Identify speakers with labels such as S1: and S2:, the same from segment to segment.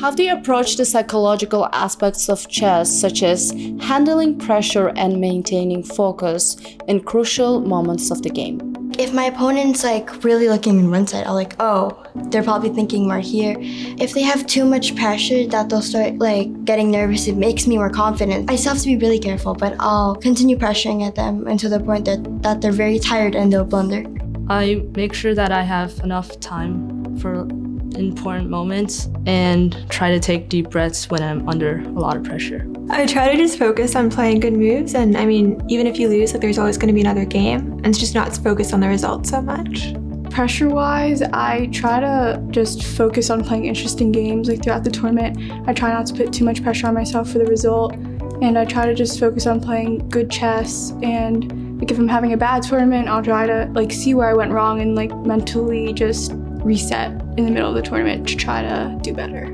S1: How do you approach the psychological aspects of chess, such as handling pressure and maintaining focus in crucial moments of the game?
S2: If my opponent's really looking in one side, I'll oh, they're probably thinking more here. If they have too much pressure that they'll start getting nervous, it makes me more confident. I still have to be really careful, but I'll continue pressuring at them until the point that they're very tired and they'll blunder.
S3: I make sure that I have enough time for important moments and try to take deep breaths when I'm under a lot of pressure.
S4: I try to just focus on playing good moves, and even if you lose, there's always going to be another game, and it's just not focused on the result so much.
S5: Pressure-wise, I try to just focus on playing interesting games throughout the tournament. I try not to put too much pressure on myself for the result, and I try to just focus on playing good chess. And if I'm having a bad tournament, I'll try to see where I went wrong and mentally just reset in the middle of the tournament to try to do better.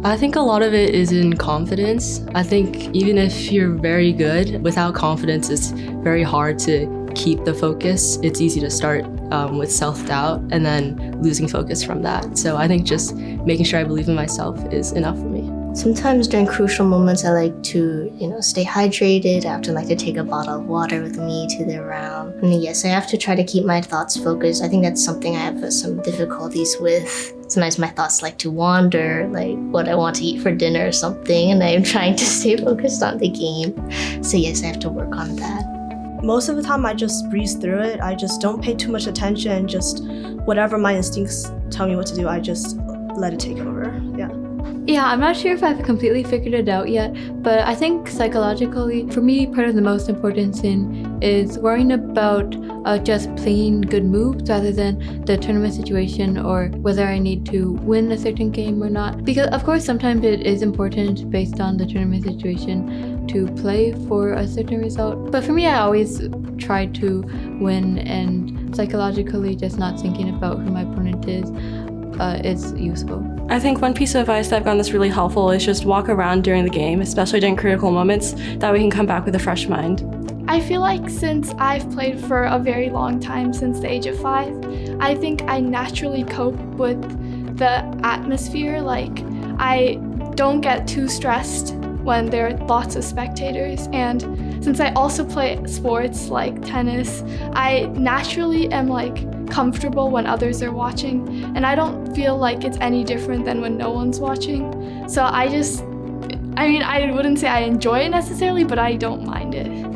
S3: I think a lot of it is in confidence. I think even if you're very good, without confidence, it's very hard to keep the focus. It's easy to start with self-doubt and then losing focus from that. So I think just making sure I believe in myself is enough for me.
S6: Sometimes during crucial moments, I like to, stay hydrated. I often like to take a bottle of water with me to the round. And yes, I have to try to keep my thoughts focused. I think that's something I have some difficulties with. Sometimes my thoughts like to wander, what I want to eat for dinner or something, and I'm trying to stay focused on the game. So yes, I have to work on that.
S7: Most of the time, I just breeze through it. I just don't pay too much attention. Just whatever my instincts tell me what to do, I just let it take over.
S8: Yeah, I'm not sure if I've completely figured it out yet, but I think psychologically, for me, part of the most important thing is worrying about just playing good moves rather than the tournament situation or whether I need to win a certain game or not. Because of course, sometimes it is important based on the tournament situation to play for a certain result. But for me, I always try to win, and psychologically just not thinking about who my opponent is useful.
S9: I think one piece of advice that I've gotten that's really helpful is just walk around during the game, especially during critical moments, that we can come back with a fresh mind.
S10: I feel like since I've played for a very long time, since the age of 5, I think I naturally cope with the atmosphere. I don't get too stressed when there are lots of spectators, and since I also play sports like tennis, I naturally am comfortable when others are watching, and I don't feel like it's any different than when no one's watching. So I wouldn't say I enjoy it necessarily, but I don't mind it.